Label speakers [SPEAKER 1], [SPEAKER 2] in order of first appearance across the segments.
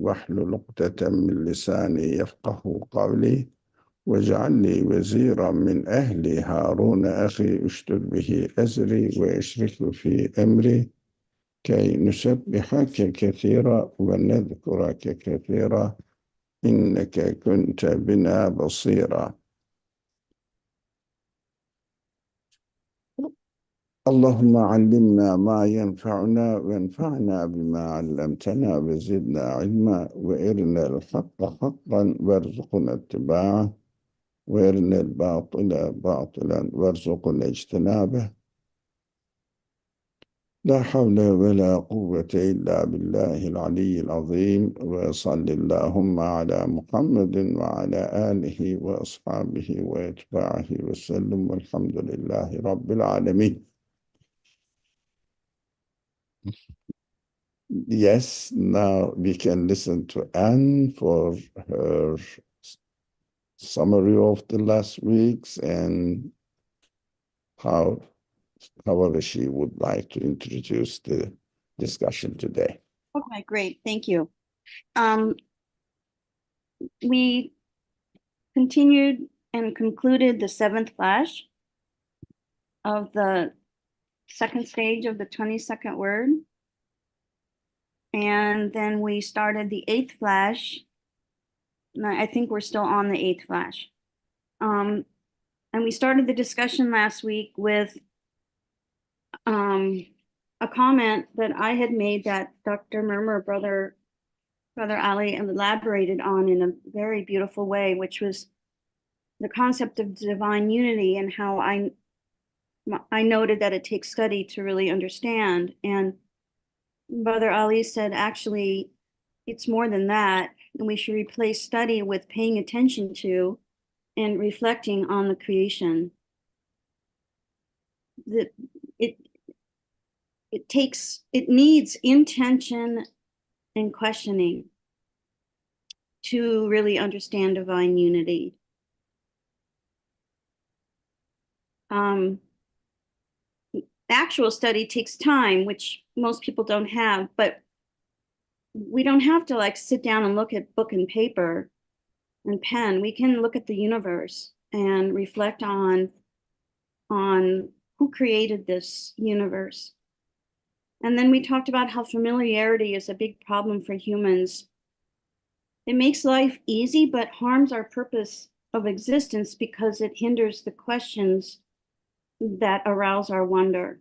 [SPEAKER 1] واحلل عقدة من لساني يفقه قولي واجعل لي وزيرا من أهلي هارون أخي اشدد به أزري وأشركه في أمري كي نسبحك كثيرا ونذكرك كثيرا إنك كنت بنا بصيرا. اللهم علمنا ما ينفعنا وانفعنا بما علمتنا وزدنا علما وارنا الحق حقا وارزقنا اتباعه وارنا الباطل باطلا وارزقنا اجتنابه. لا حول ولا قوة إلا بالله العلي العظيم. وصل اللهم على محمد وعلى آله وأصحابه وأتباعه وسلم والحمد لله رب العالمين. Yes, now we can listen to Anne for her summary of the last weeks and however she would like to introduce the discussion today.
[SPEAKER 2] Okay, great. Thank you. We continued and concluded the 7th flash of the second stage of the 22nd word. And then we started the 8th flash. And I think we're still on the 8th flash. And we started the discussion last week with a comment that I had made that Dr. Murmur, Brother Ali, elaborated on in a very beautiful way, which was the concept of divine unity and how I noted that it takes study to really understand. And Brother Ali said, actually, it's more than that. And we should replace study with paying attention to and reflecting on the creation. It needs intention and questioning to really understand divine unity. Actual study takes time, which most people don't have, but we don't have to like sit down and look at book and paper and pen. We can look at the universe and reflect on who created this universe. And then we talked about how familiarity is a big problem for humans. It makes life easy, but harms our purpose of existence because it hinders the questions that arouse our wonder.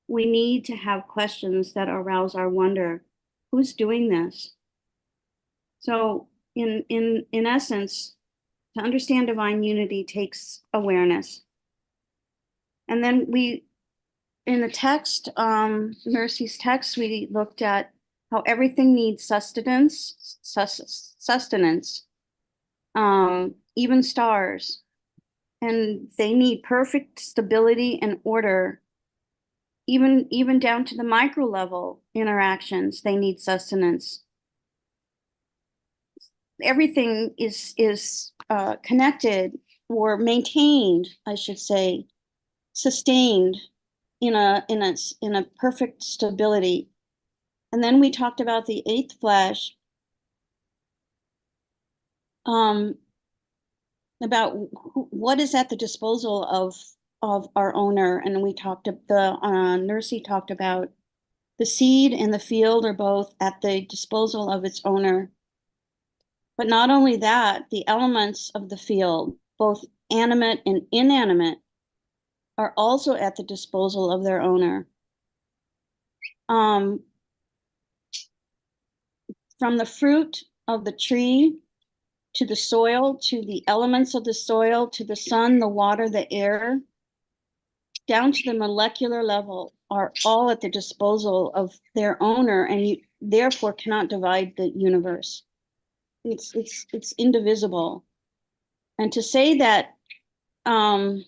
[SPEAKER 2] We need to have questions that arouse our wonder. Who's doing this? So in essence, to understand divine unity takes awareness. And then in the text, Mercy's text, we looked at how everything needs sustenance, even stars. And they need perfect stability and order. Even down to the micro level interactions, they need sustenance. Everything is connected or maintained, I should say, sustained in a perfect stability. And then we talked about the 8th flash, about what is at the disposal of our owner. And we talked, Nursey talked about the seed and the field are both at the disposal of its owner. But not only that, the elements of the field, both animate and inanimate, are also at the disposal of their owner. From the fruit of the tree to the soil, to the elements of the soil, to the sun, the water, the air, down to the molecular level, are all at the disposal of their owner, and you therefore cannot divide the universe. It's indivisible. And to say that to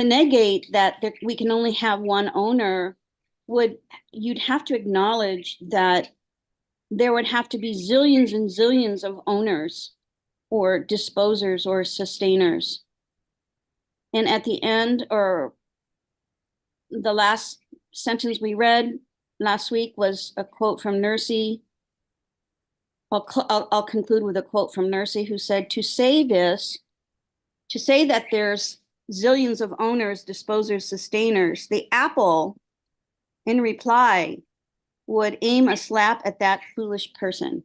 [SPEAKER 2] negate that we can only have one owner, you'd have to acknowledge that there would have to be zillions and zillions of owners or disposers or sustainers. And at the end, or the last sentence we read, last week was a quote from Nursey. I'll conclude with a quote from Nursey, who said, to say that there's zillions of owners, disposers, sustainers, the apple in reply would aim a slap at that foolish person.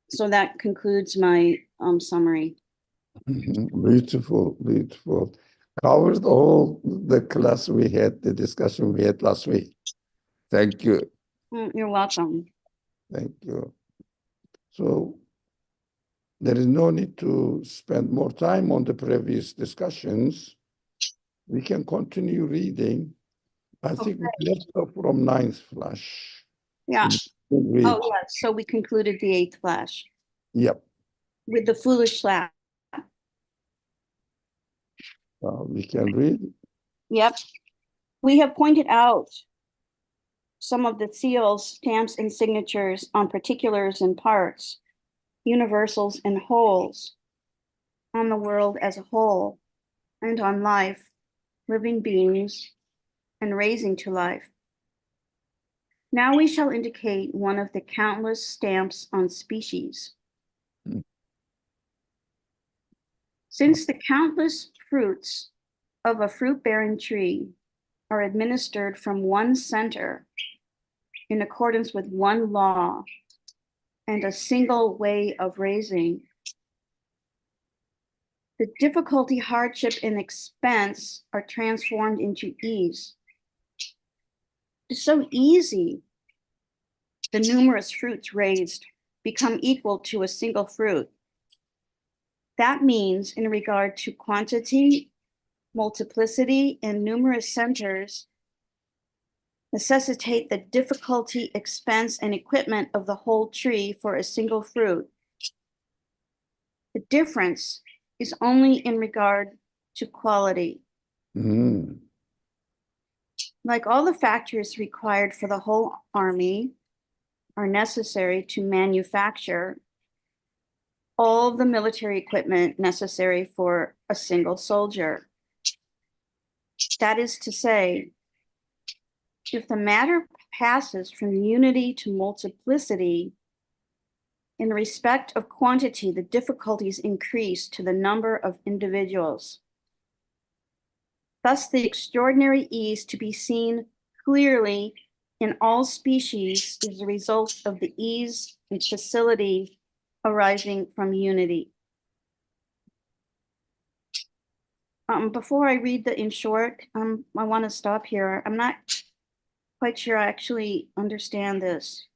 [SPEAKER 2] So that concludes my summary.
[SPEAKER 1] Beautiful, beautiful. Covered all the class we had, the discussion we had last week. Thank you.
[SPEAKER 2] You're welcome.
[SPEAKER 1] Thank you. So there is no need to spend more time on the previous discussions. We can continue reading. I think we left off from ninth flash.
[SPEAKER 2] Yeah.
[SPEAKER 1] Read.
[SPEAKER 2] Oh, yeah. So we concluded the eighth flash.
[SPEAKER 1] Yep.
[SPEAKER 2] With the foolish slap.
[SPEAKER 1] We can read.
[SPEAKER 2] Yep. We have pointed out some of the seals, stamps, and signatures on particulars and parts, universals and wholes, on the world as a whole, and on life, living beings, and raising to life. Now we shall indicate one of the countless stamps on species. Since the countless fruits of a fruit-bearing tree are administered from one center in accordance with one law and a single way of raising, the difficulty, hardship, and expense are transformed into ease. It's so easy. The numerous fruits raised become equal to a single fruit. That means, in regard to quantity, multiplicity, and numerous centers, necessitate the difficulty, expense, and equipment of the whole tree for a single fruit. The difference is only in regard to quality. Like all the factors required for the whole army are necessary to manufacture all the military equipment necessary for a single soldier. That is to say, if the matter passes from unity to multiplicity, in respect of quantity, the difficulties increase to the number of individuals. Thus, the extraordinary ease to be seen clearly in all species is the result of the ease and facility arising from unity. Before I read the in short, I want to stop here. I'm not quite sure I actually understand this.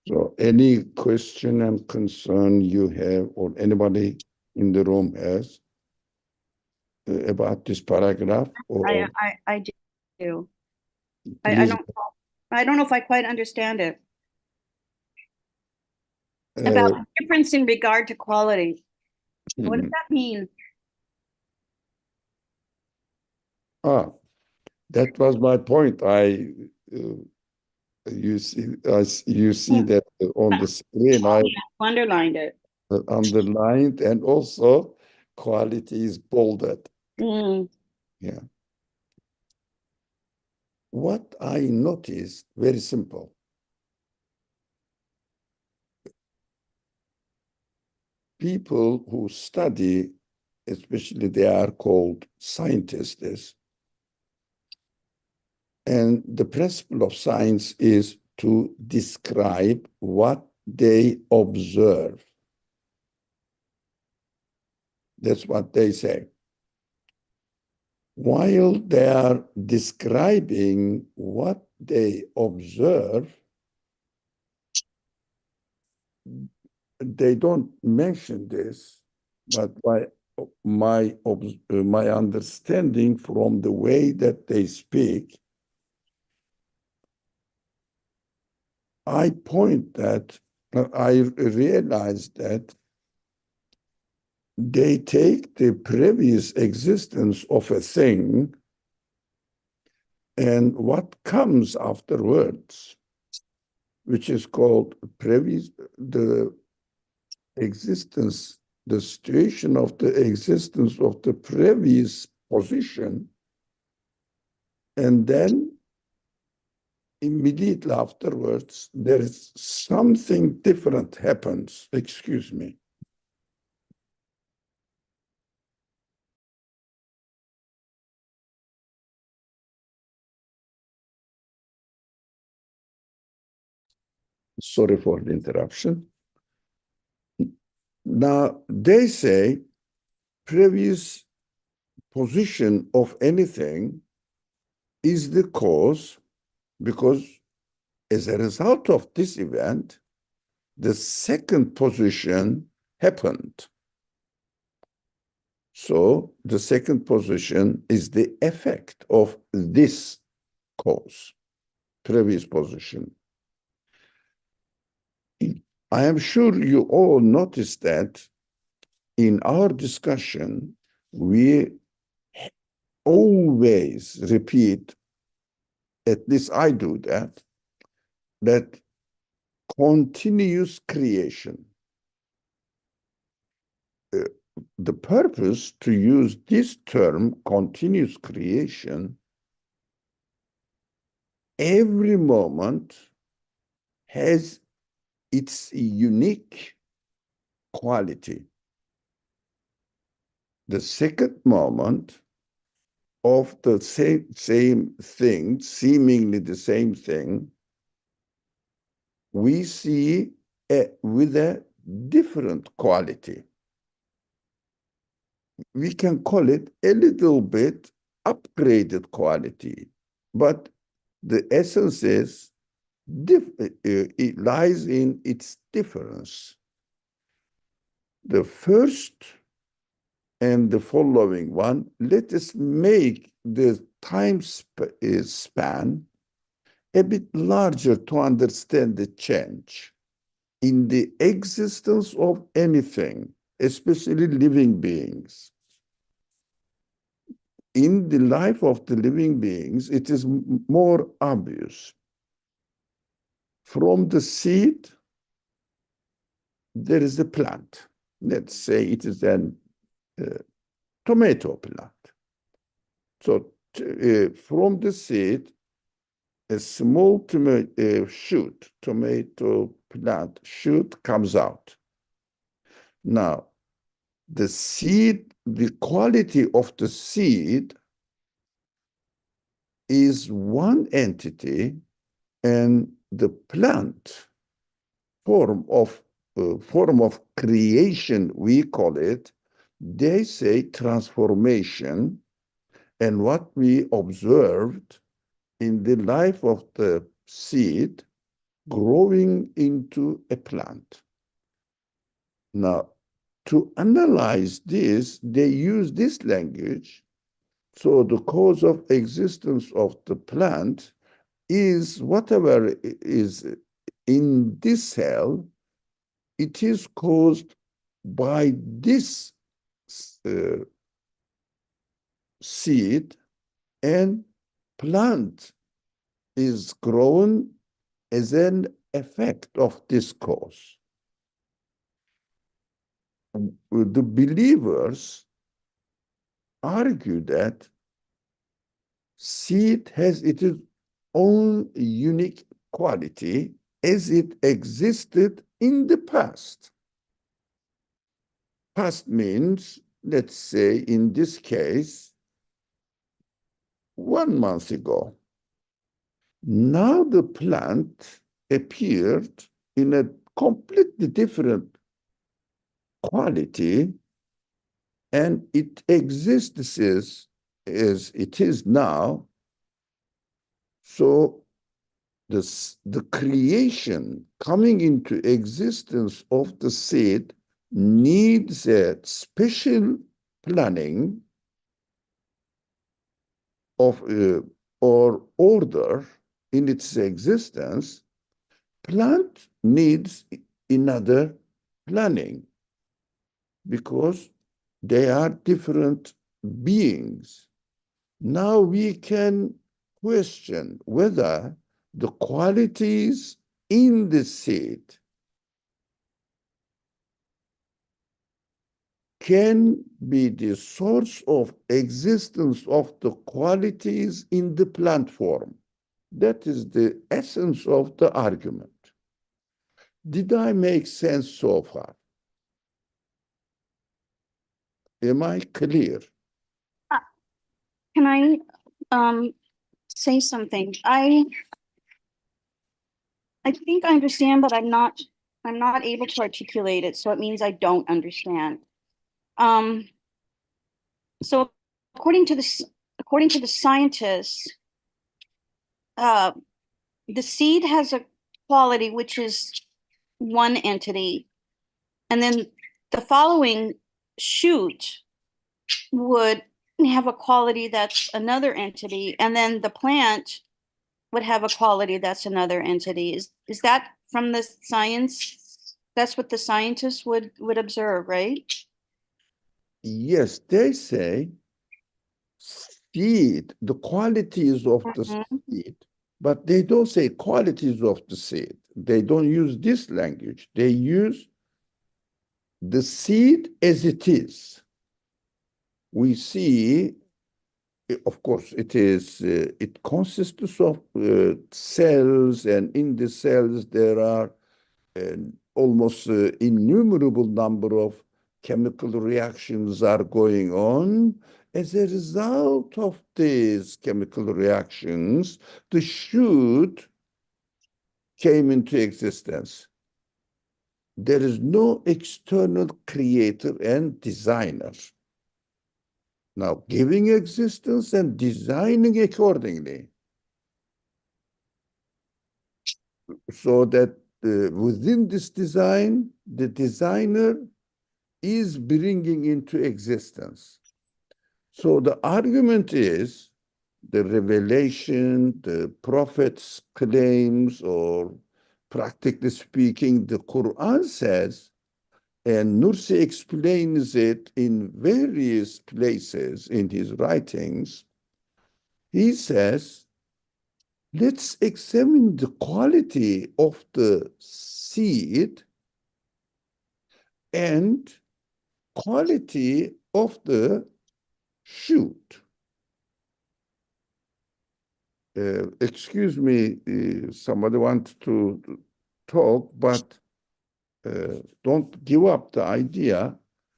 [SPEAKER 1] So any question and concern you have or anybody in the room has about this paragraph? Or
[SPEAKER 2] I do.
[SPEAKER 1] please,
[SPEAKER 2] I don't know if I quite understand it. About the difference in regard to quality. What does that mean?
[SPEAKER 1] That was my point. You see that on the screen. I
[SPEAKER 2] underlined it.
[SPEAKER 1] Underlined, and also quality is bolded. Yeah. What I noticed, very simple. People who study, especially they are called scientists, and the principle of science is to describe what they observe. That's what they say. While they are describing what they observe, they don't mention this, but my understanding from the way that they speak, I realized that they take the previous existence of a thing and what comes afterwards, which is called the existence the situation of the existence of the previous position, and then immediately afterwards, there is something different happens. Excuse me. Sorry for the interruption. Now, they say previous position of anything is the cause, because as a result of this event, the second position happened. So the second position is the effect of this cause, previous position. I am sure you all noticed that in our discussion, we always repeat, at least I do that continuous creation. The purpose to use this term, continuous creation, every moment has its unique quality. The second moment of the same thing, seemingly the same thing, we see with a different quality. We can call it a little bit upgraded quality, but the essence is it lies in its difference. The first and the following one, let us make the time span a bit larger to understand the change in the existence of anything, especially living beings. In the life of the living beings, it is more obvious. From the seed, there is a plant. Let's say it is a tomato plant. So from the seed, a small tomato plant shoot comes out. Now, the seed, the quality of the seed is one entity, and the plant form of creation, we call it, they say transformation. And what we observed in the life of the seed growing into a plant. Now, to analyze this, they use this language. So the cause of existence of the plant is whatever is in this cell, it is caused by this seed, and plant is grown as an effect of this cause. The believers argue that seed has its own unique quality as it existed in the past. Past means, let's say, in this case, 1 month ago. Now the plant appeared in a completely different quality, and it exists as it is now. So the creation coming into existence of the seed needs a special planning of or order in its existence. Plant needs another planning because they are different beings. Now we can question whether the qualities in the seed can be the source of existence of the qualities in the plant form. That is the essence of the argument. Did I make sense so far? Am I clear?
[SPEAKER 2] Uh, Can I say something? I think I understand, but I'm not able to articulate it, so it means I don't understand. So according to the scientists, the seed has a quality which is one entity, and then the following shoot would have a quality that's another entity, and then the plant would have a quality that's another entity. Is that from the science? That's what the scientists would observe, right?
[SPEAKER 1] Yes, they say seed, the qualities of the
[SPEAKER 2] Mhm.
[SPEAKER 1] seed, but they don't say qualities of the seed. They don't use this language. They use the seed as it is. We see, of course, it consists of cells, and in the cells there are almost innumerable number of chemical reactions are going on. As a result of these chemical reactions, the shoot came into existence. There is no external creator and designer. Now, giving existence and designing accordingly, so that within this design, the designer is bringing into existence. So the argument is the revelation, the prophet's claims, or practically speaking, the Quran says, and Nursi explains it in various places in his writings. He says, let's examine the quality of the seed and quality of the shoot. Excuse me, somebody wants to talk, but don't give up the idea.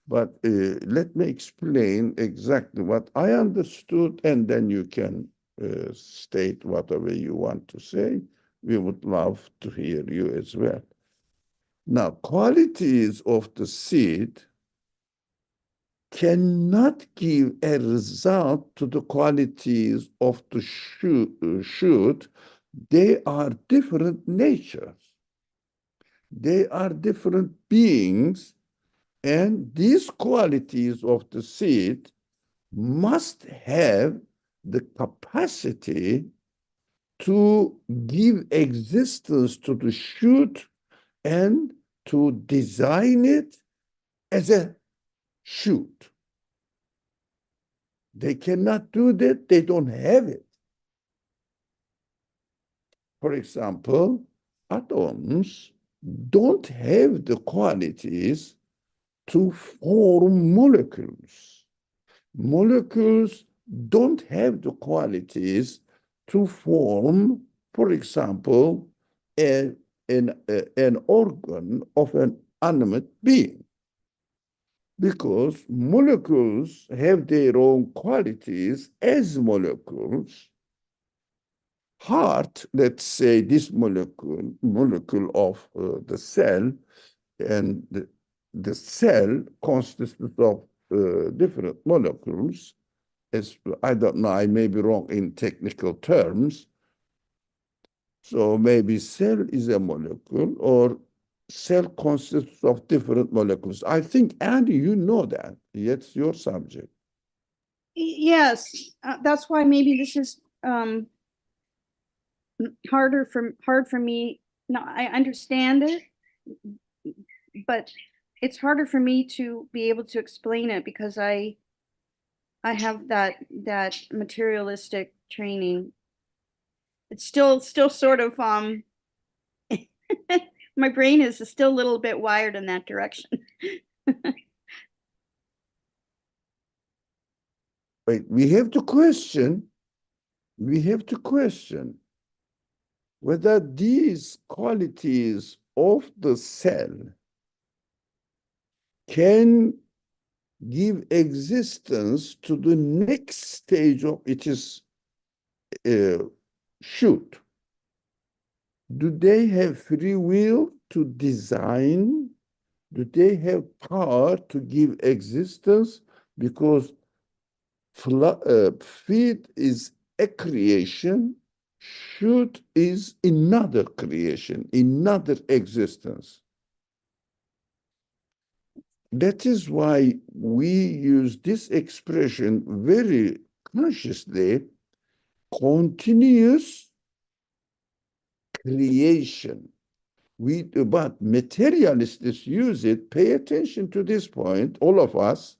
[SPEAKER 1] But let me explain exactly what I understood, and then you can state whatever you want to say. We would love to hear you as well. Now, qualities of the seed cannot give a result to the qualities of the shoot. They are different natures. They are different beings, and these qualities of the seed must have the capacity to give existence to the shoot and to design it as a shoot. They cannot do that. They don't have it. For example, atoms don't have the qualities to form molecules. Molecules don't have the qualities to form, for example, an organ of an animate being, because molecules have their own qualities as molecules. Heart, let's say this molecule of the cell, and the cell consists of different molecules. As I don't know, I may be wrong in technical terms. So maybe cell is a molecule, or cell consists of different molecules. I think, Andy, you know that. It's your subject.
[SPEAKER 2] Yes, that's why maybe this is hard for me. No, I understand it, but it's harder for me to be able to explain it because I have that materialistic training. It's still sort of my brain is still a little bit wired in that direction.
[SPEAKER 1] Wait, we have to question whether these qualities of the cell can give existence to the next stage of its shoot. Do they have free will to design? Do they have power to give existence? Because feed is a creation, shoot is another creation, another existence. That is why we use this expression very consciously, continuous creation. But materialists use it. Pay attention to this point, all of us.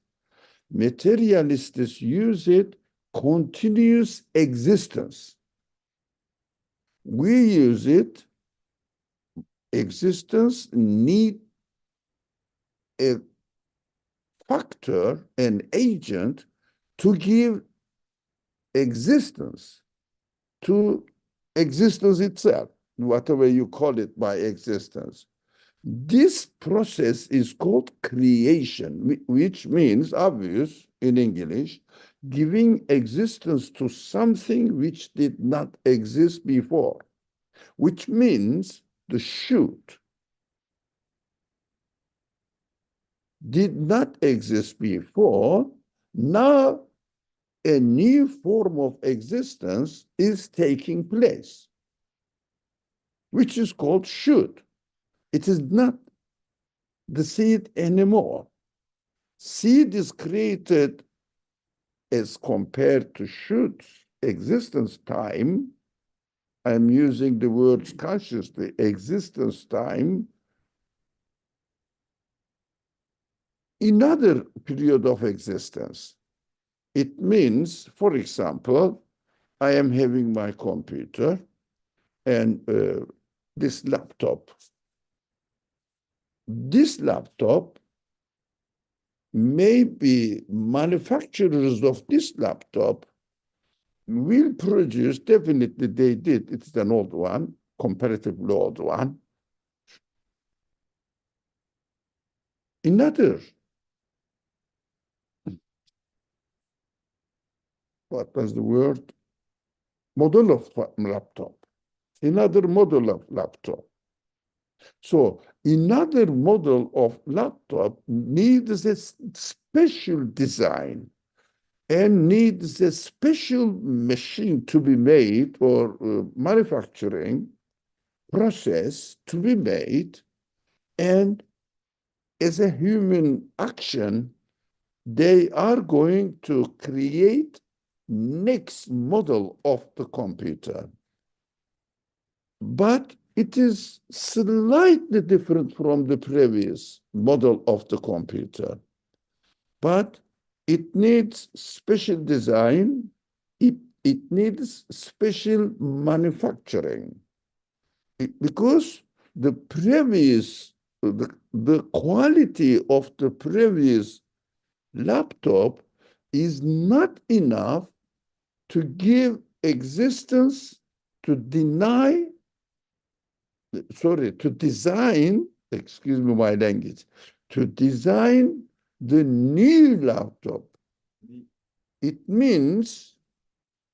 [SPEAKER 1] Materialists use it, continuous existence. We use it, existence need a factor, an agent to give existence to existence itself, whatever you call it by existence. This process is called creation, which means, obvious in English, giving existence to something which did not exist before, which means the shoot did not exist before. Now a new form of existence is taking place, which is called shoot. It is not the seed anymore. Seed is created as compared to shoot's existence time. I'm using the words consciously, existence time, another period of existence. It means, for example, I am having my computer and this laptop. This laptop, maybe manufacturers of this laptop will produce, definitely they did, it's an old one, comparatively old one. Another, what was the word? Model of laptop. Another model of laptop. So another model of laptop needs a special design and needs a special machine to be made, or manufacturing process to be made. And as a human action, they are going to create next model of the computer. But it is slightly different from the previous model of the computer. But it needs special design. It needs special manufacturing. Because the previous, the quality of the previous laptop is not enough to give existence, to deny, sorry, to design, excuse me my language, to design the new laptop. It means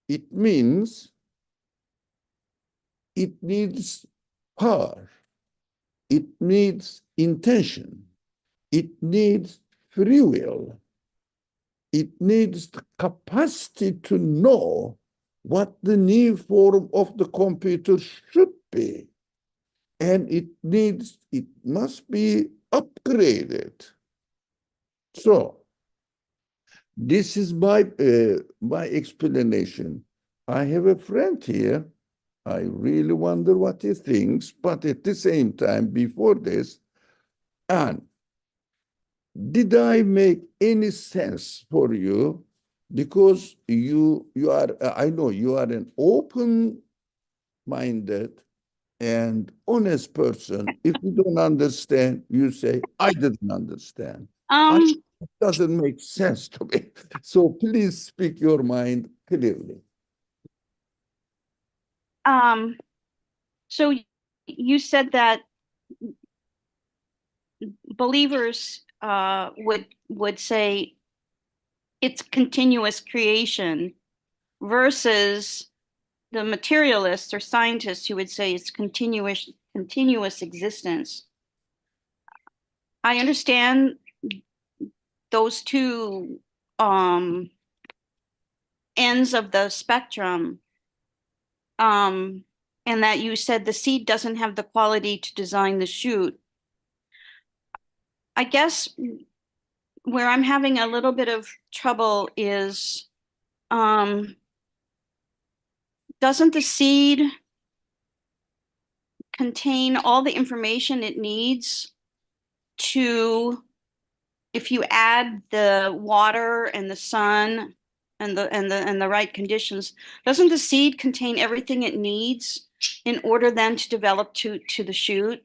[SPEAKER 1] it needs power. It needs intention. It needs free will. It needs the capacity to know what the new form of the computer should be. And it must be upgraded. So this is my explanation. I have a friend here. I really wonder what he thinks, but at the same time, before this, and did I make any sense for you? Because you are, I know you are an open-minded and honest person. If you don't understand, you say, I didn't understand. I Doesn't make sense to me. So please speak your mind clearly.
[SPEAKER 2] So you said that believers would say it's continuous creation versus the materialists or scientists who would say it's continuous existence. I understand those two ends of the spectrum, and that you said the seed doesn't have the quality to design the shoot. I guess where I'm having a little bit of trouble is, doesn't the seed contain all the information it needs to, if you add the water and the sun and the right conditions, doesn't the seed contain everything it needs in order then to develop to the shoot?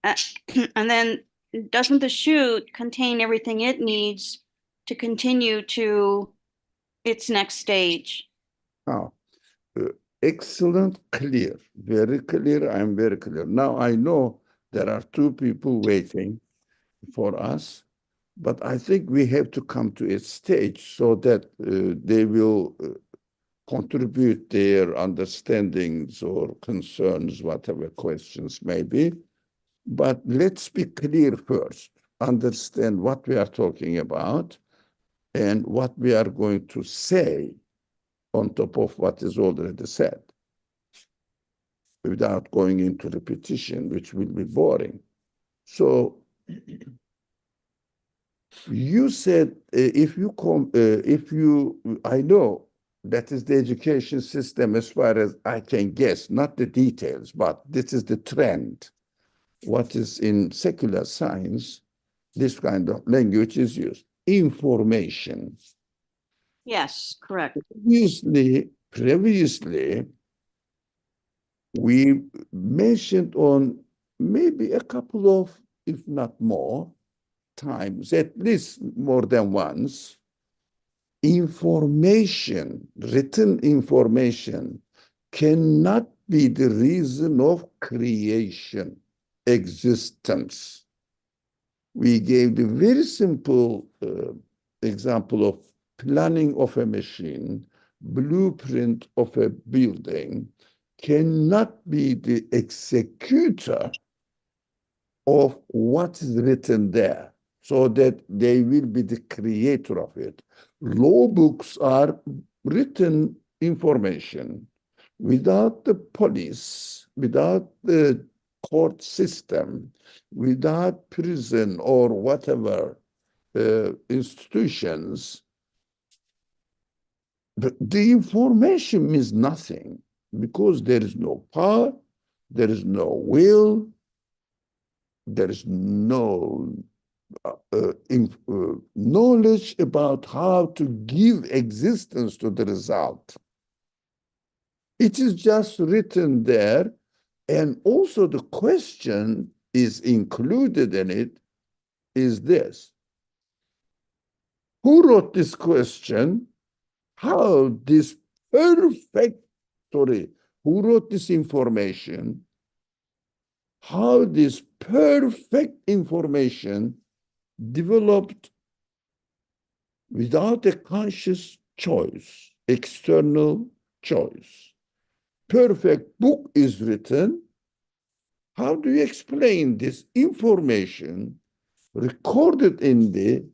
[SPEAKER 2] And then doesn't the shoot contain everything it needs to continue to its next stage?
[SPEAKER 1] Now, excellent, clear, very clear. I'm very clear. Now I know there are two people waiting for us, but I think we have to come to a stage so that they will contribute their understandings or concerns, whatever questions may be. But let's be clear first, understand what we are talking about and what we are going to say on top of what is already said, without going into repetition, which will be boring. So you said I know that is the education system as far as I can guess, not the details, but this is the trend. What is in secular science, this kind of language is used. Information.
[SPEAKER 2] Yes, correct.
[SPEAKER 1] Previously, we mentioned on maybe a couple of, if not more, times, at least more than once, information, written information, cannot be the reason of creation, existence. We gave the very simple example of planning of a machine, blueprint of a building, cannot be the executor of what is written there, so that they will be the creator of it. Law books are written information. Without the police, without the court system, without prison or whatever institutions, the information means nothing, because there is no power, there is no will, there is no knowledge about how to give existence to the result. It is just written there, and also the question is included in it is this: who wrote this question? How this perfect, sorry, who wrote this information? How this perfect information developed without a conscious choice, external choice. Perfect book is written. How do you explain this information recorded in the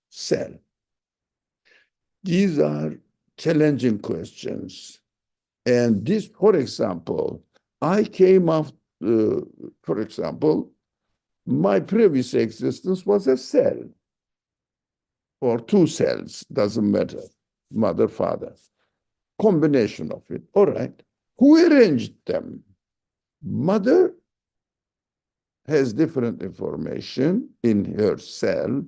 [SPEAKER 1] cell? These are challenging questions. And this, for example, I came up, for example, my previous existence was a cell, or two cells, doesn't matter, mother, father, combination of it. All right. Who arranged them? Mother has different information in her cell.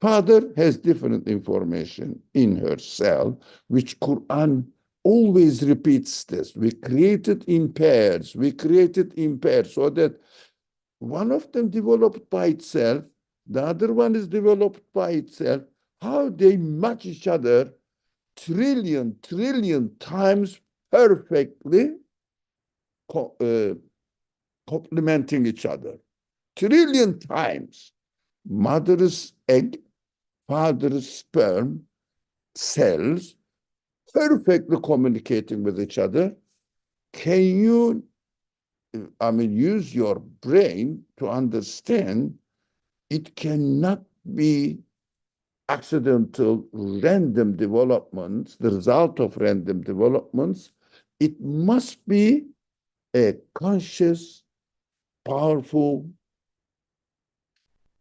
[SPEAKER 1] Father has different information in her cell, which Quran always repeats this. We created in pairs. We created in pairs, so that one of them developed by itself, The other one is developed by itself. How they match each other trillion times perfectly complementing each other. Trillion times. Mother's egg, father's sperm cells perfectly communicating with each other. Can you, use your brain to understand it cannot be accidental, random developments, the result of random developments. It must be a conscious, powerful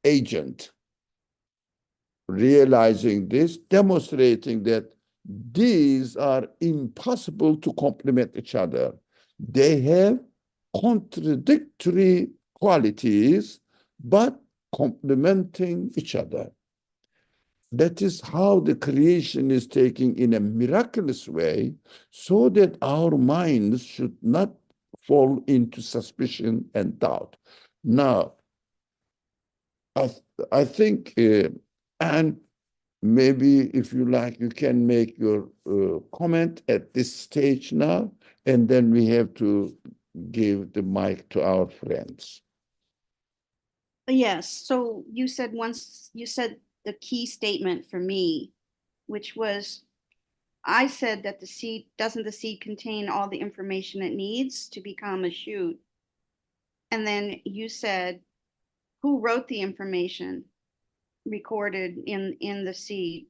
[SPEAKER 1] agent realizing this, demonstrating that these are impossible to complement each other. They have contradictory qualities, but complementing each other. That is how the creation is taking in a miraculous way, so that our minds should not fall into suspicion and doubt. Now, I think, and maybe if you like, you can make your comment at this stage now, and then we have to give the mic to our friends.
[SPEAKER 2] Yes, so you said the key statement for me, which was, I said that doesn't the seed contain all the information it needs to become a shoot? And then you said, who wrote the information recorded in the seed?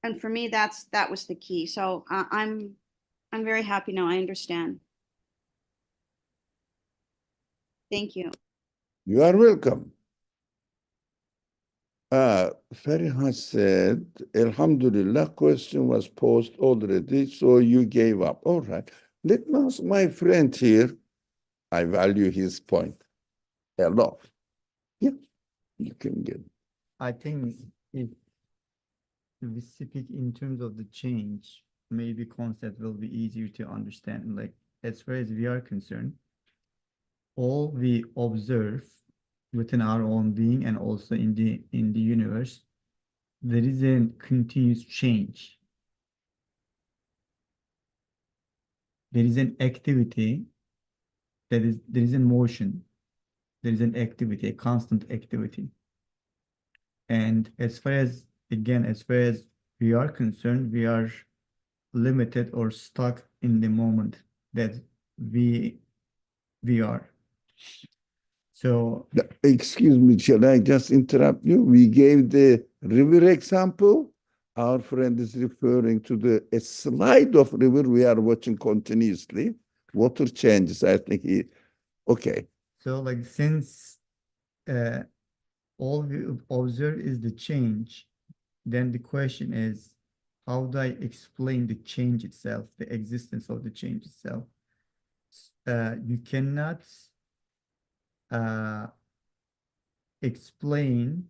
[SPEAKER 2] And for me, that was the key. So I'm very happy now. I understand. Thank you.
[SPEAKER 1] You are welcome. Fariha said, Alhamdulillah, question was posed already, so you gave up. All right. Let me ask my friend here. I value his point a lot. Yeah, you can get.
[SPEAKER 3] I think if we speak in terms of the change, maybe concept will be easier to understand. Like as far as we are concerned, all we observe within our own being and also in the universe, there is a continuous change. There is an activity, there is a motion, there is an activity, a constant activity. And as far as, again, as far as we are concerned, we are limited or stuck in the moment that we are. So,
[SPEAKER 1] Excuse me, shall I just interrupt you? We gave the river example. Our friend is referring to a slide of river we are watching continuously. Water changes, I think okay.
[SPEAKER 3] so like since all we observe is the change, then the question is, how do I explain the change itself, the existence of the change itself? You cannot explain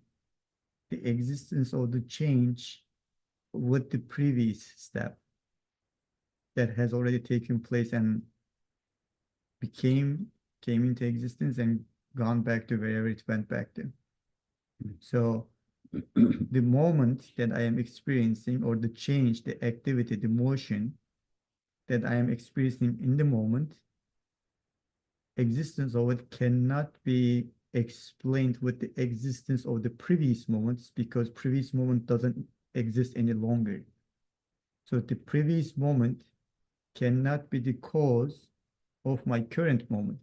[SPEAKER 3] the existence of the change with the previous step that has already taken place and came into existence and gone back to wherever it went back to. So the moment that I am experiencing, or the change, the activity, the motion that I am experiencing in the moment, existence of it cannot be explained with the existence of the previous moments, because previous moment doesn't exist any longer. So the previous moment cannot be the cause of my current moment,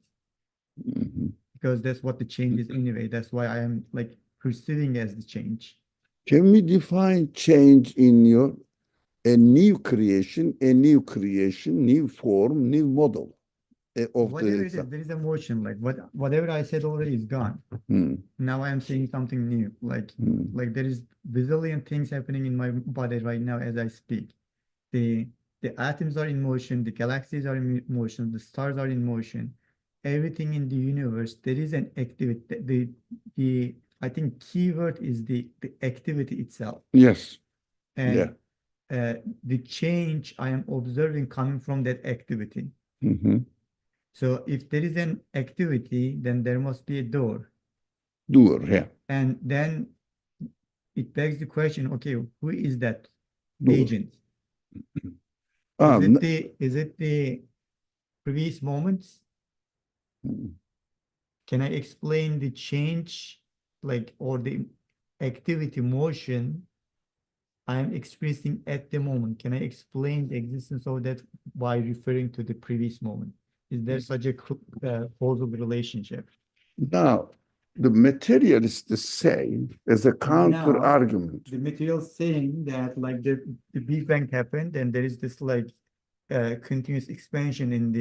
[SPEAKER 3] because that's what the change is anyway. That's why I am like perceiving as the change.
[SPEAKER 1] Can we define change in a new creation, new form, new model of
[SPEAKER 3] Whatever it is, there is a motion. Like whatever I said already is gone. Now I am saying something new. Like there is bazillion things happening in my body right now as I speak. The atoms are in motion, the galaxies are in motion, the stars are in motion. Everything in the universe, there is an activity. The I think keyword is the activity itself.
[SPEAKER 1] Yes.
[SPEAKER 3] And the change I am observing coming from that activity. So if there is an activity, then there must be a door.
[SPEAKER 1] Doer, yeah.
[SPEAKER 3] And then it begs the question, okay, who is that
[SPEAKER 1] Doer.
[SPEAKER 3] agent?
[SPEAKER 1] Ah,
[SPEAKER 3] Is it the previous moments? Can I explain the change, like, or the activity motion I'm experiencing at the moment? Can I explain the existence of that by referring to the previous moment? Is there such a causal relationship?
[SPEAKER 1] now, the material is the same as a counter argument.
[SPEAKER 3] The material saying that like the Big Bang happened and there is this like continuous expansion in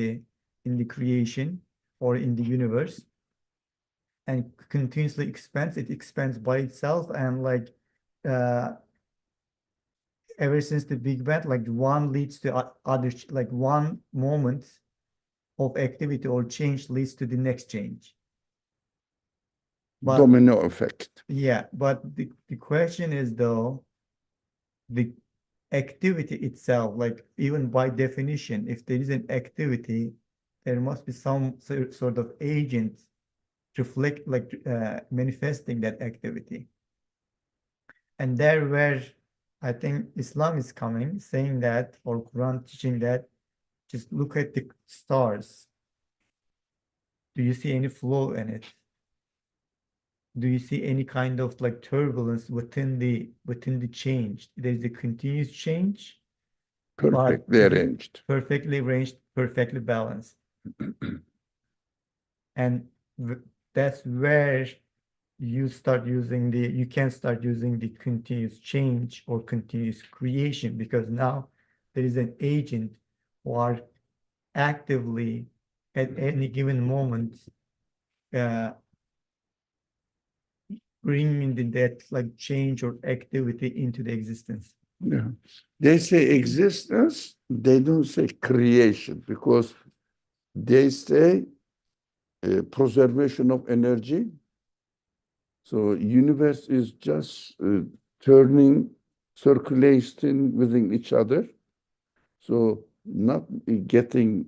[SPEAKER 3] the creation or in the universe, and continuously expands. It expands by itself, and like uh, ever since the Big Bang, like one leads to other, like one moment of activity or change leads to the next change. But
[SPEAKER 1] Domino effect.
[SPEAKER 3] yeah, but the question is though, the activity itself, like even by definition, if there is an activity, there must be some sort of agent reflect, like manifesting that activity. And there where I think Islam is coming, saying that, or Quran teaching that, just look at the stars. Do you see any flow in it? Do you see any kind of like turbulence within the change? There's a continuous change,
[SPEAKER 1] Perfectly arranged.
[SPEAKER 3] perfectly arranged, perfectly balanced. And that's where you can start using the continuous change or continuous creation, because now there is an agent who are actively at any given moment bringing that like change or activity into the existence.
[SPEAKER 1] Yeah. They say existence, they don't say creation, because they say preservation of energy. So universe is just turning, circulating within each other. So not getting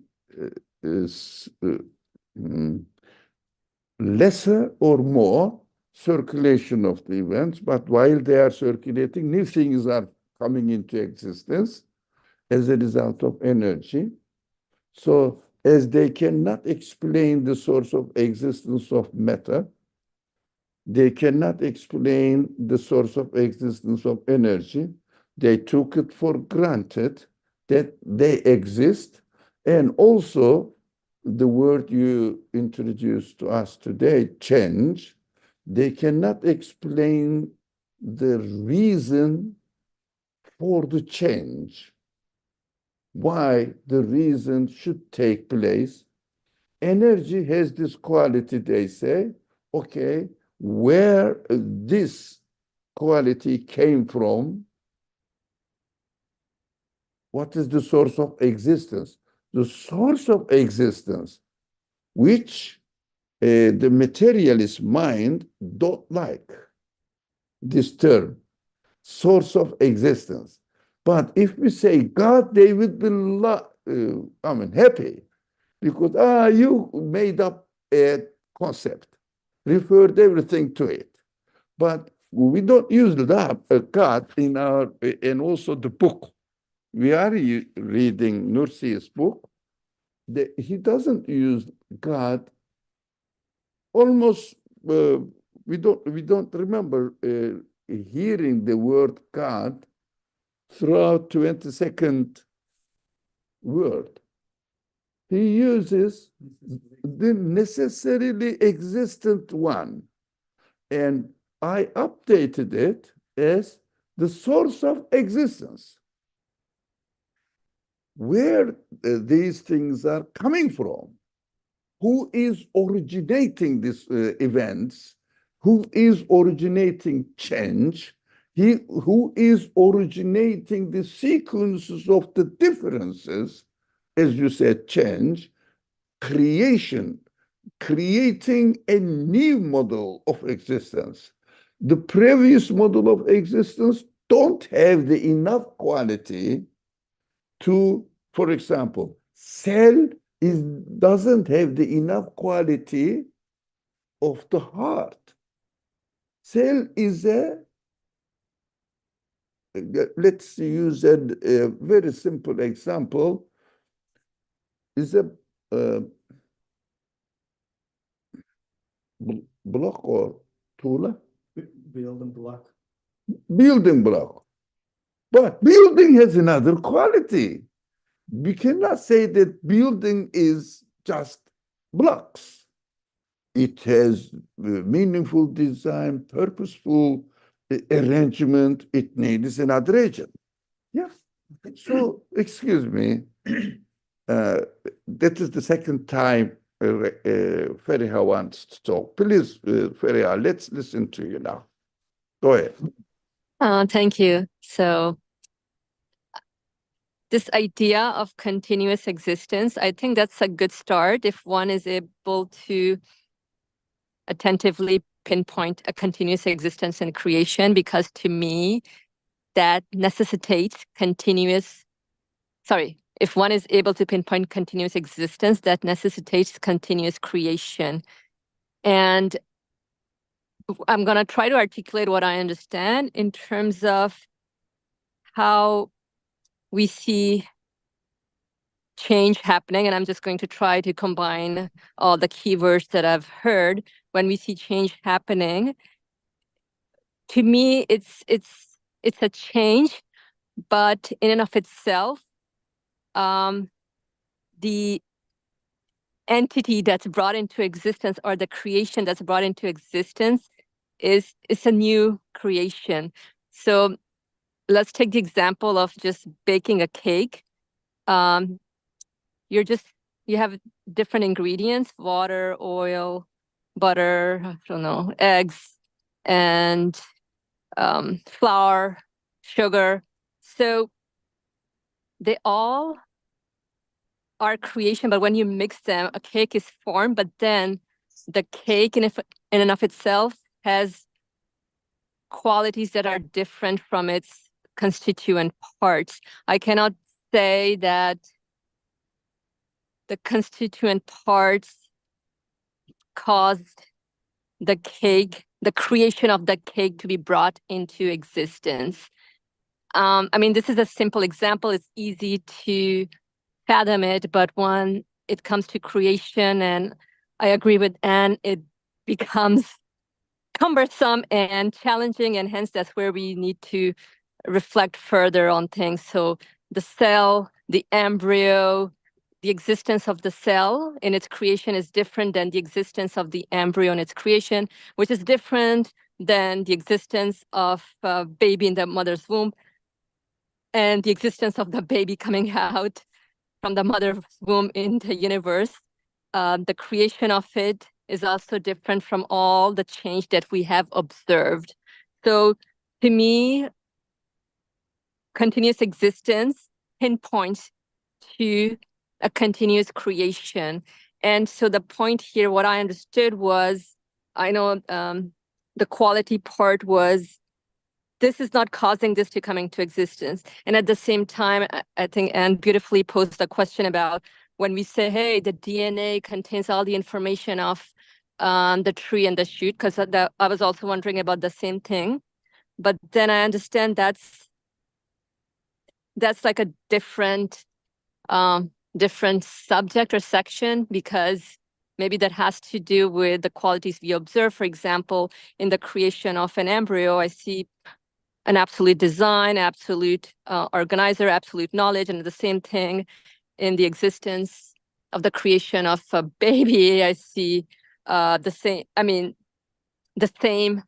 [SPEAKER 1] lesser or more circulation of the events, but while they are circulating, new things are coming into existence as a result of energy. So as they cannot explain the source of existence of matter, they cannot explain the source of existence of energy. They took it for granted that they exist. And also, the word you introduced to us today, change, they cannot explain the reason for the change, why the reason should take place. Energy has this quality, they say, okay, where this quality came from, what is the source of existence? The source of existence, which the materialist mind don't like this term, source of existence. But if we say God, they would be happy, because you made up a concept, referred everything to it. But we don't use God in our, and also the book. We are reading Nursi's book. He doesn't use God. Almost, we don't remember hearing the word God throughout 22nd word. He uses the necessarily existent one. And I updated it as the source of existence. Where these things are coming from, who is originating these events, who is originating change, who is originating the sequences of the differences, as you said, change, creation, creating a new model of existence. The previous model of existence don't have the enough quality to, for example, cell doesn't have the enough quality of the heart. Cell is let's use a very simple example, is a block or tool?
[SPEAKER 3] Building block.
[SPEAKER 1] Building block. But building has another quality. We cannot say that building is just blocks. It has meaningful design, purposeful arrangement. It needs another agent. Yeah. So, excuse me, that is the second time Feriha wants to talk. Please, Feriha, let's listen to you now. Go ahead.
[SPEAKER 4] Thank you. So this idea of continuous existence, I think that's a good start if one is able to attentively pinpoint a continuous existence in creation, because to me, that necessitates if one is able to pinpoint continuous existence, that necessitates continuous creation. And I'm going to try to articulate what I understand in terms of how we see change happening. And I'm just going to try to combine all the keywords that I've heard. When we see change happening, to me, it's a change, but in and of itself, the entity that's brought into existence, or the creation that's brought into existence, is a new creation. So let's take the example of just baking a cake. You have different ingredients: water, oil, butter, I don't know, eggs, and flour, sugar. So they all are creation, but when you mix them, a cake is formed. But then the cake in and of itself has qualities that are different from its constituent parts. I cannot say that the constituent parts caused the creation of the cake to be brought into existence. I mean, this is a simple example. It's easy to fathom it, but when it comes to creation, and I agree with Anne, it becomes cumbersome and challenging, and hence that's where we need to reflect further on things. So the cell, the embryo, the existence of the cell in its creation is different than the existence of the embryo in its creation, which is different than the existence of a baby in the mother's womb and the existence of the baby coming out from the mother's womb in the universe. The creation of it is also different from all the change that we have observed. So to me, continuous existence pinpoints to a continuous creation. And so the point here, what I understood was, I know the quality part was, this is not causing this to come into existence. And at the same time, I think Anne beautifully posed a question about when we say, hey, the DNA contains all the information of the tree and the shoot, because I was also wondering about the same thing. But then I understand that's like a different subject or section, because maybe that has to do with the qualities we observe. For example, in the creation of an embryo, I see an absolute design, absolute organizer, absolute knowledge, and the same thing in the existence of the creation of a baby. I see the same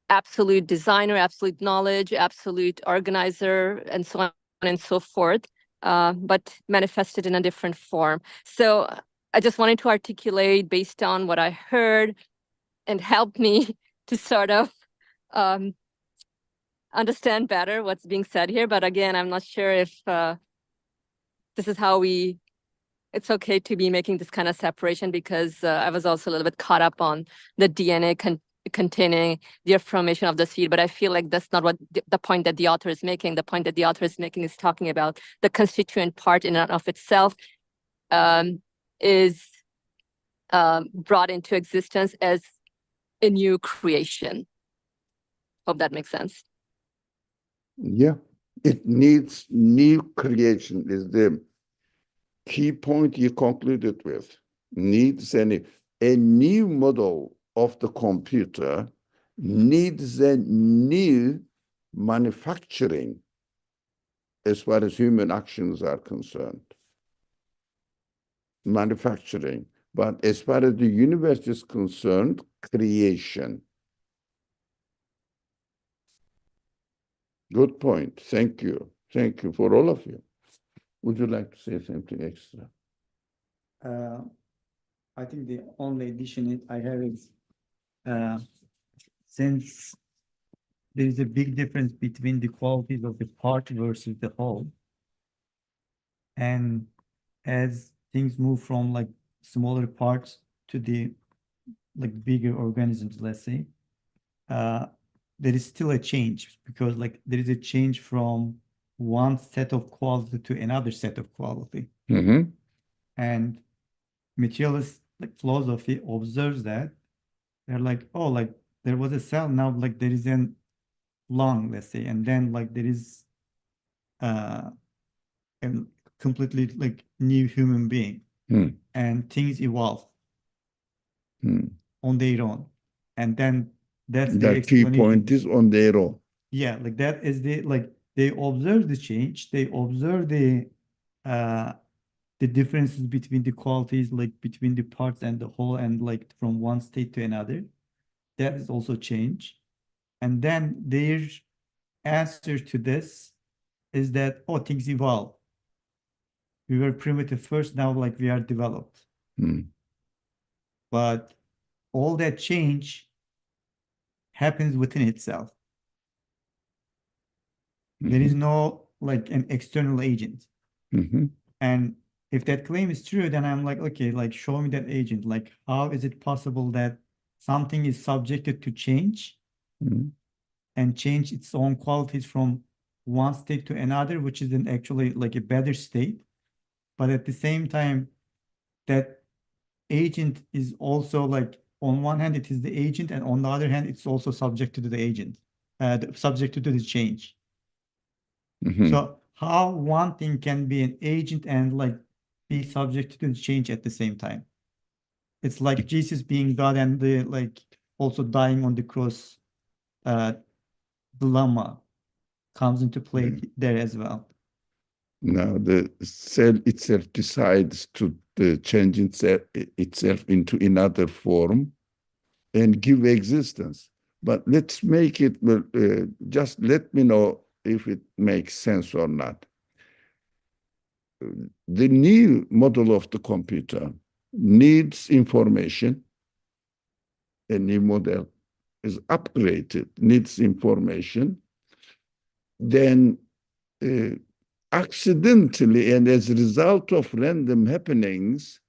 [SPEAKER 4] absolute designer, absolute knowledge, absolute organizer, and so on and so forth, but manifested in a different form. So I just wanted to articulate based on what I heard and help me to sort of understand better what's being said here. But again, I'm not sure if this is how it's okay to be making this kind of separation, because I was also a little bit caught up on the DNA containing the formation of the seed. But I feel like that's not what the point that the author is making. The point that the author is making is talking about the constituent part in and of itself is brought into existence as a new creation. Hope that makes sense.
[SPEAKER 1] Yeah, it needs new creation is the key point you concluded with. Needs a new model of the computer needs a new manufacturing as far as human actions are concerned. Manufacturing. But as far as the universe is concerned, creation. Good point. Thank you. Thank you for all of you. Would you like to say something extra?
[SPEAKER 3] I think the only addition I have is since there is a big difference between the qualities of the part versus the whole, and as things move from like smaller parts to the like bigger organisms, let's say, there is still a change because like there is a change from one set of quality to another set of quality.
[SPEAKER 1] Mm-hmm.
[SPEAKER 3] And materialist like philosophy observes that they're like, oh, like there was a cell, now like there is an lung, let's say, and then like there is a completely like new human being, and things evolve on their own, and then that's the
[SPEAKER 1] The key point
[SPEAKER 3] explanation.
[SPEAKER 1] is on their own.
[SPEAKER 3] Yeah, like that is the like they observe the change, they observe the differences between the qualities, like between the parts and the whole, and like from one state to another. That is also change. And then their answer to this is that, oh, things evolve. We were primitive first, now like we are developed. But all that change happens within itself. There is no like an external agent. And if that claim is true, then I'm like, okay, like show me that agent. Like, how is it possible that something is subjected to change and change its own qualities from one state to another, which is then actually like a better state. But at the same time, that agent is also like, on one hand, it is the agent, and on the other hand, it's also subjected to the agent, subjected to the change. So how one thing can be an agent and like be subject to the change at the same time? It's like Jesus being God and the like also dying on the cross dilemma comes into play there as well.
[SPEAKER 1] Now the cell itself decides to change itself into another form and give existence. But let's make it, just let me know if it makes sense or not. The new model of the computer needs information. A new model is upgraded, needs information. Then accidentally and as a result of random happenings,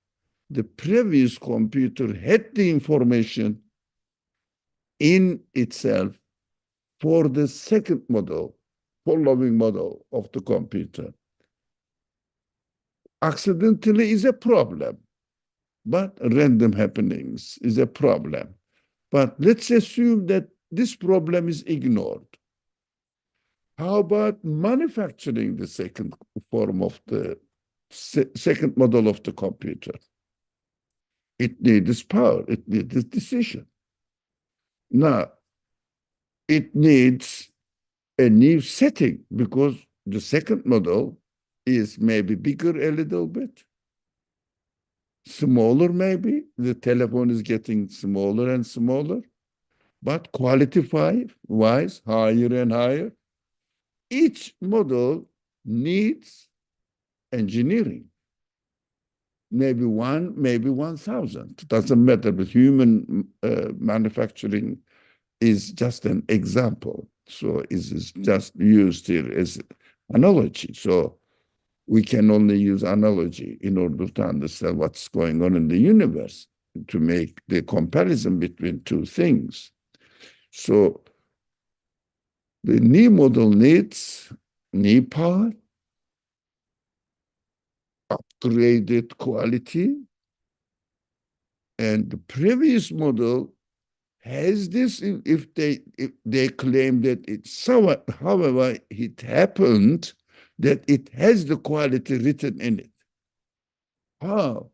[SPEAKER 1] the previous computer had the information in itself for the second model, following model of the computer. Accidentally is a problem, but random happenings is a problem. But let's assume that this problem is ignored. How about manufacturing the second form of the second model of the computer? It needs power, it needs decision. Now, it needs a new setting because the second model is maybe bigger a little bit, smaller maybe. The telephone is getting smaller and smaller, but quality-wise, higher and higher. Each model needs engineering. Maybe 1,000. It doesn't matter, but human manufacturing is just an example. So it is just used here as analogy. So we can only use analogy in order to understand what's going on in the universe, to make the comparison between two things. So the new model needs new power, upgraded quality, and the previous model has this, if they claim that it's so, however it happened that it has the quality written in it. How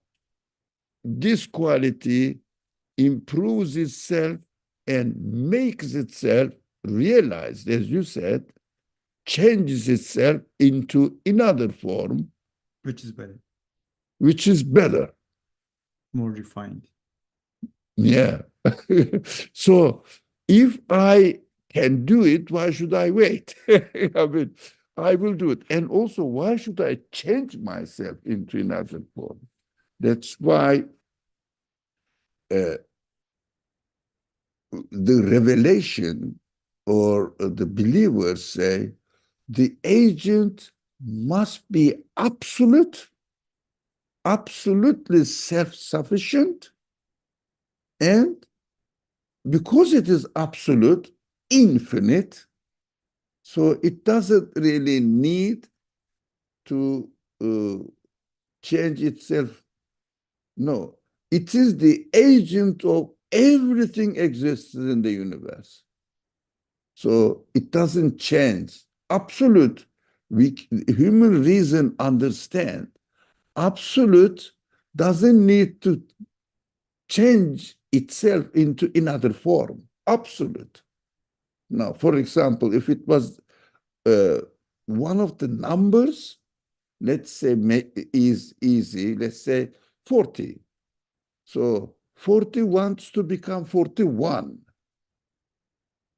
[SPEAKER 1] this quality improves itself and makes itself realized, as you said, changes itself into another form,
[SPEAKER 3] Which is better,
[SPEAKER 1] which is better.
[SPEAKER 3] more refined.
[SPEAKER 1] Yeah. So if I can do it, why should I wait? I mean, I will do it. And also, why should I change myself into another form? That's why the revelation or the believers say the agent must be absolute, absolutely self-sufficient, and because it is absolute, infinite, so it doesn't really need to change itself. No, it is the agent of everything exists in the universe. So it doesn't change. Absolute, human reason understand. Absolute doesn't need to change itself into another form. Absolute. Now, for example, if it was one of the numbers, let's say is easy, let's say 40. So 40 wants to become 41.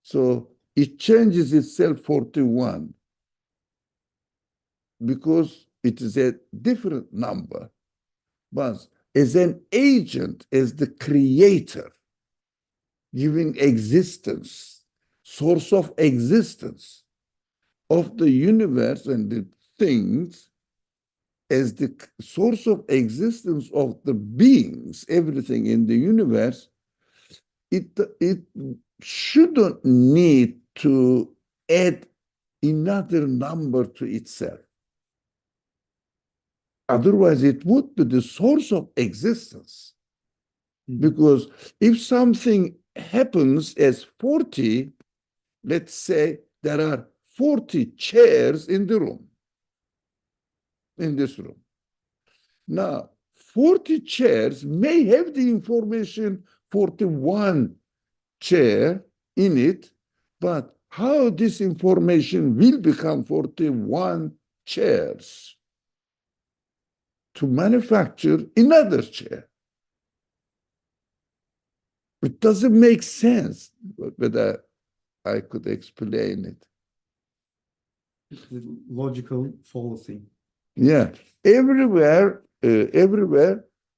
[SPEAKER 1] So it changes itself 41 because it is a different number. But as an agent, as the creator, giving existence, source of existence of the universe and the things, as the source of existence of the beings, everything in the universe, it shouldn't need to add another number to itself. Otherwise, it would be the source of existence. Because if something happens as 40, let's say there are 40 chairs in the room, in this room. Now, 40 chairs may have the information 41 chair in it, but how this information will become 41 chairs to manufacture another chair? It doesn't make sense, but I could explain it.
[SPEAKER 3] It's a logical fallacy.
[SPEAKER 1] Yeah, everywhere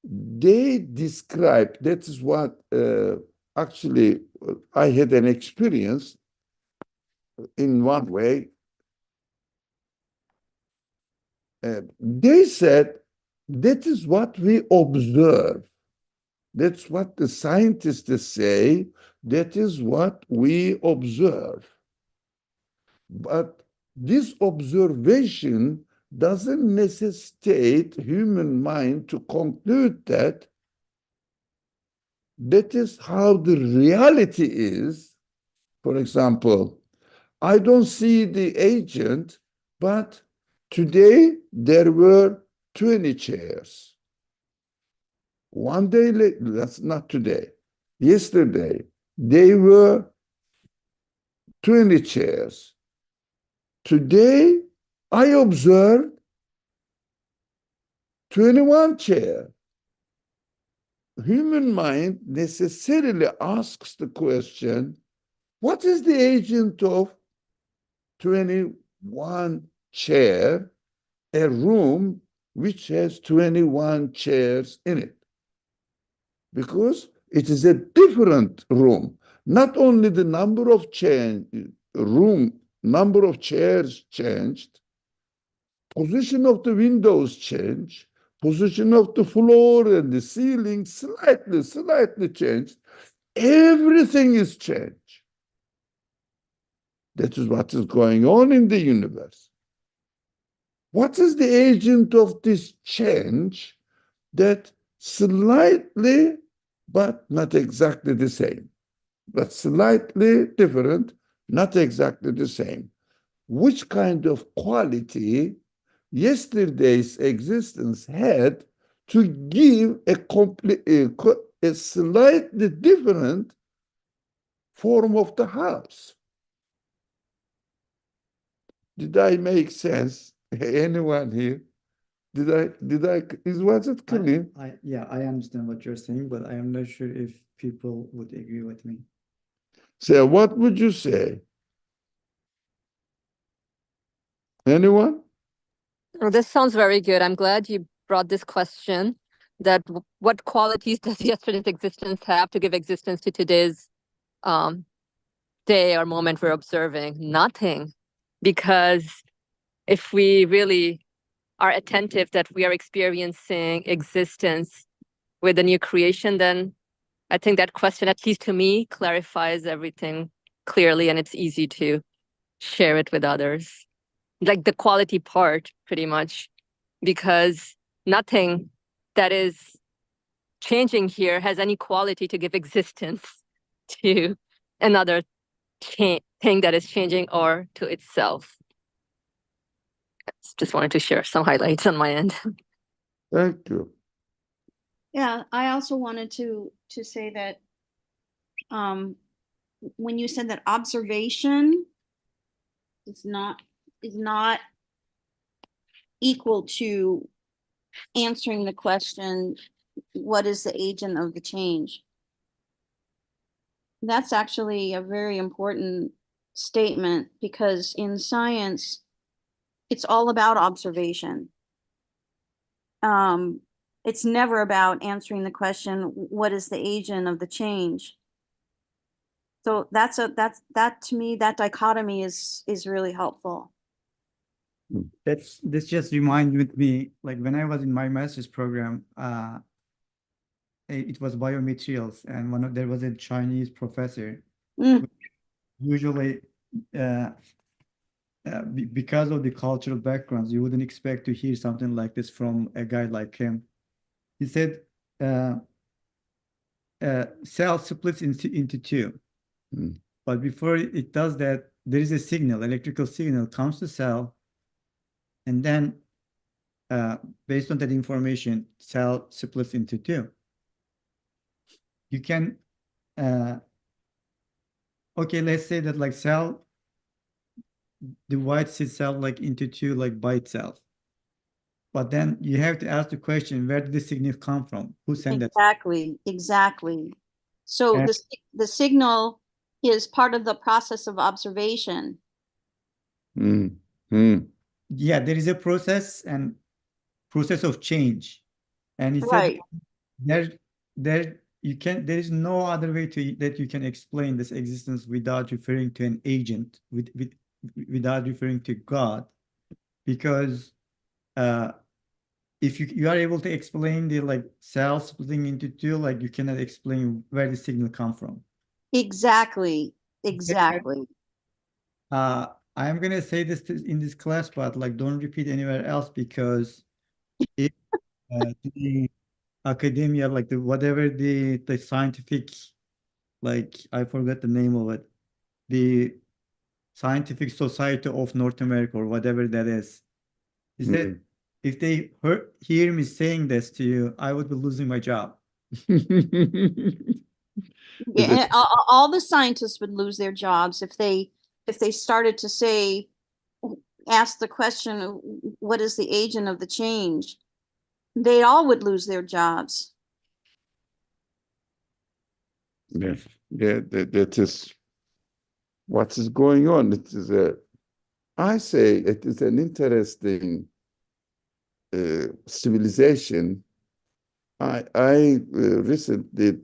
[SPEAKER 1] they describe. That is what actually I had an experience in one way. They said that is what we observe. That's what the scientists say. That is what we observe. But this observation doesn't necessitate human mind to conclude that that is how the reality is. For example, I don't see the agent, but today there were 20 chairs. One day, that's not today. Yesterday, they were 20 chairs. Today, I observed 21 chairs. Human mind necessarily asks the question, what is the agent of 21 chair, a room which has 21 chairs in it? Because it is a different room. Not only the number of number of chairs changed, position of the windows changed, position of the floor and the ceiling slightly changed. Everything is changed. That is what is going on in the universe. What is the agent of this change that slightly, but not exactly the same? but slightly different, not exactly the same. Which kind of quality yesterday's existence had to give a slightly different form of the house? Did I make sense? Anyone here? Was it clear?
[SPEAKER 3] Yeah, I understand what you're saying, but I am not sure if people would agree with me.
[SPEAKER 1] So what would you say? Anyone?
[SPEAKER 4] Well, this sounds very good. I'm glad you brought this question that what qualities does yesterday's existence have to give existence to today's day or moment we're observing? Nothing. Because if we really are attentive that we are experiencing existence with a new creation, then I think that question, at least to me, clarifies everything clearly, and it's easy to share it with others. Like the quality part, pretty much, because nothing that is changing here has any quality to give existence to another thing that is changing or to itself. Just wanted to share some highlights on my end.
[SPEAKER 1] Thank you.
[SPEAKER 2] Yeah, I also wanted to say that when you said that observation is not equal to answering the question, what is the agent of the change? That's actually a very important statement, because in science, it's all about observation. It's never about answering the question, what is the agent of the change? So that to me, that dichotomy is really helpful.
[SPEAKER 3] This just reminded me, like when I was in my master's program, it was biomaterials, and there was a Chinese professor. Usually, because of the cultural backgrounds, you wouldn't expect to hear something like this from a guy like him. He said, cell splits into two. But before it does that, there is a signal, electrical signal comes to cell, and then based on that information, cell splits into two. You can, okay, let's say that like cell divides itself like into two, like by itself. But then you have to ask the question, where did the signal come from? Who sent that?
[SPEAKER 2] Exactly. So the signal is part of the process of observation.
[SPEAKER 3] Yeah, there is a process of change. And he said there is no other way that you can explain this existence without referring to an agent, without referring to God, because if you are able to explain the like cell splitting into two, like you cannot explain where the signal come from.
[SPEAKER 2] Exactly.
[SPEAKER 3] I am gonna say this in this class, but like don't repeat anywhere else, because if the academia, like whatever the scientific, like I forgot the name of it, the Scientific Society of North America or whatever that is that if they hear me saying this to you, I would be losing my job.
[SPEAKER 2] Yeah, all the scientists would lose their jobs if they started to ask the question, what is the agent of the change? They all would lose their jobs.
[SPEAKER 1] Yeah, that is what is going on. It is I say it is an interesting civilization. I recently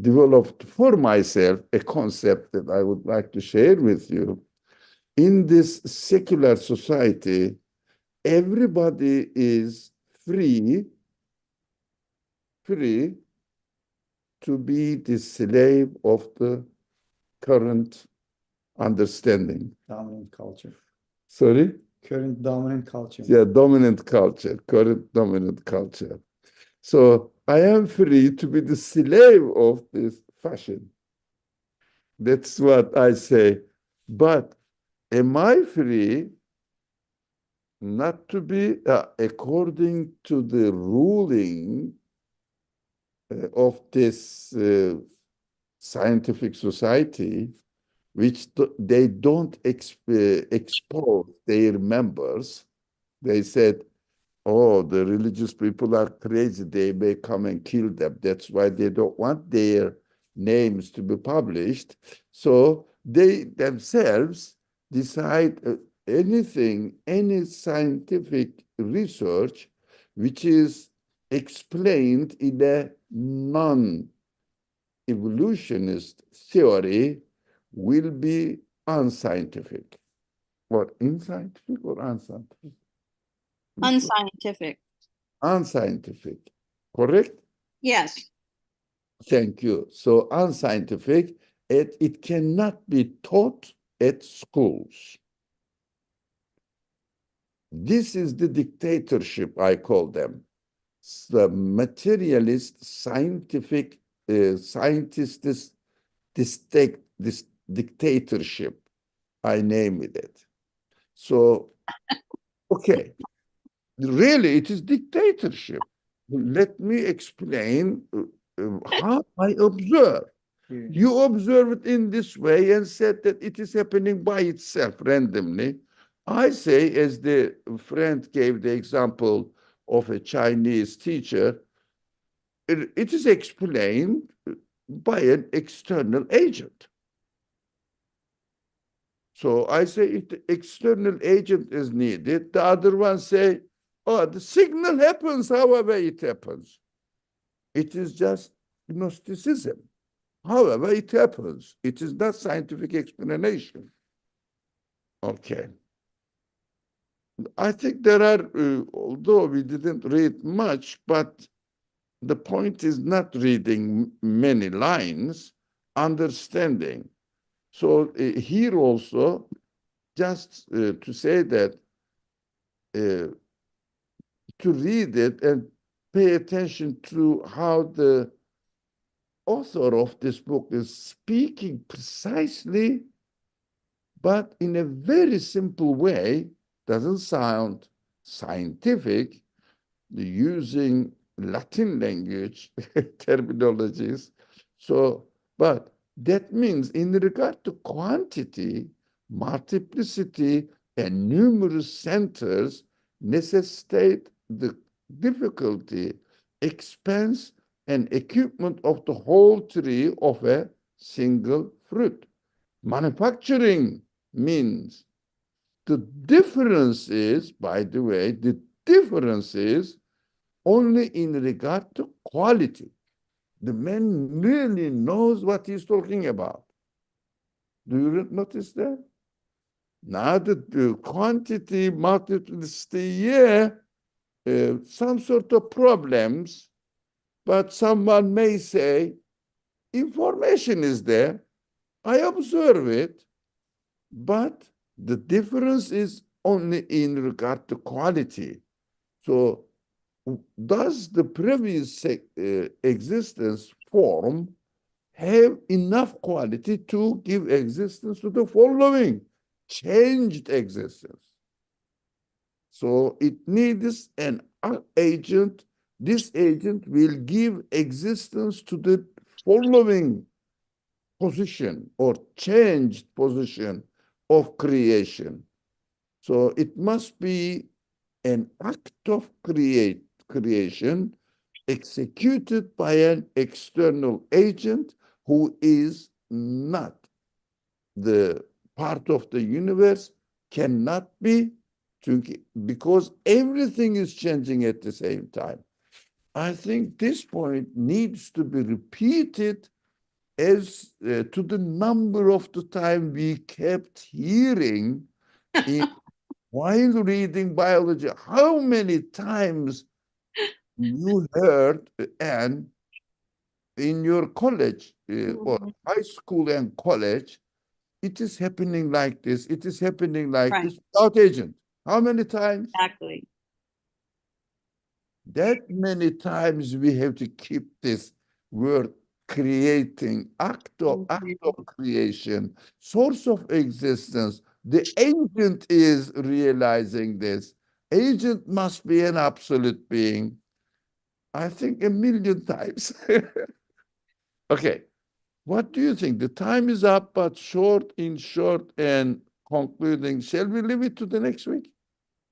[SPEAKER 1] developed for myself a concept that I would like to share with you. In this secular society, everybody is free to be the slave of the current understanding.
[SPEAKER 3] Dominant culture.
[SPEAKER 1] Sorry?
[SPEAKER 3] Current dominant culture.
[SPEAKER 1] Yeah, dominant culture, current dominant culture. So I am free to be the slave of this fashion. That's what I say. But am I free not to be according to the ruling of this scientific society, which they don't expose their members? They said, oh, the religious people are crazy. They may come and kill them. That's why they don't want their names to be published. So they themselves decide anything, any scientific research which is explained in a non-evolutionist theory will be unscientific. Or inscientific or unscientific?
[SPEAKER 2] Unscientific.
[SPEAKER 1] Unscientific, correct?
[SPEAKER 2] Yes.
[SPEAKER 1] Thank you. So unscientific, it cannot be taught at schools. This is the dictatorship, I call them. The materialist scientific scientist this dictatorship, I named it. So, okay, really, it is dictatorship. Let me explain how I observe. You observe it in this way and said that it is happening by itself randomly. I say, as the friend gave the example of a Chinese teacher, it is explained by an external agent. So I say if the external agent is needed, the other one say, oh, the signal happens however it happens. It is just Gnosticism. However it happens. It is not scientific explanation. Okay. I think there are, although we didn't read much, but the point is not reading many lines, understanding. So here also, just to say that to read it and pay attention to how the author of this book is speaking precisely, but in a very simple way, doesn't sound scientific, using Latin language terminologies. So, but that means in regard to quantity, multiplicity, and numerous centers necessitate the difficulty, expense, and equipment of the whole tree of a single fruit. Manufacturing means the difference is, by the way, the difference is only in regard to quality. The man really knows what he's talking about. Do you notice that? Now the quantity, multiplicity, yeah, some sort of problems, but someone may say, information is there, I observe it, but the difference is only in regard to quality. So does the previous existence form have enough quality to give existence to the following changed existence? So it needs an agent. This agent will give existence to the following position or changed position of creation. So it must be an act of creation executed by an external agent who is not the part of the universe, cannot be, because everything is changing at the same time. I think this point needs to be repeated as to the number of the time we kept hearing while reading biology. How many times you heard, and in your college or high school and college, it is happening like this, it is happening like
[SPEAKER 2] Right.
[SPEAKER 1] this without agent. How many times?
[SPEAKER 2] Exactly.
[SPEAKER 1] That many times we have to keep this word creating, act of creation, source of existence. The agent is realizing this. Agent must be an absolute being. I think 1,000,000 times. Okay. What do you think? The time is up, but short and concluding. Shall we leave it to the next week?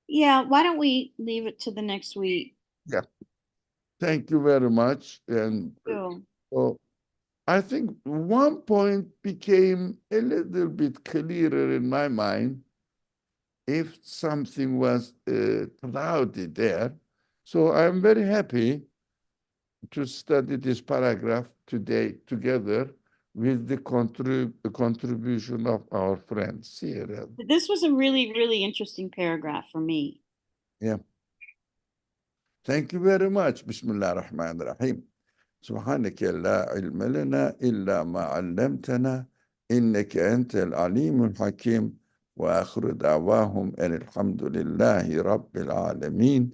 [SPEAKER 2] Yeah, why don't we leave it to the next week?
[SPEAKER 1] Yeah. Thank you very much. And
[SPEAKER 2] Cool.
[SPEAKER 1] so I think one point became a little bit clearer in my mind if something was cloudy there. So I'm very happy to study this paragraph today together with the contribution of our friend Sierra.
[SPEAKER 2] This was a really, really interesting paragraph for me.
[SPEAKER 1] Yeah. Thank you very much. Bismillah ar-Rahman ar-Rahim. سبحانك لا علم لنا إلا ما علمتنا إنك أنت العليم الحكيم وآخر دعواهم أن الحمد لله رب العالمين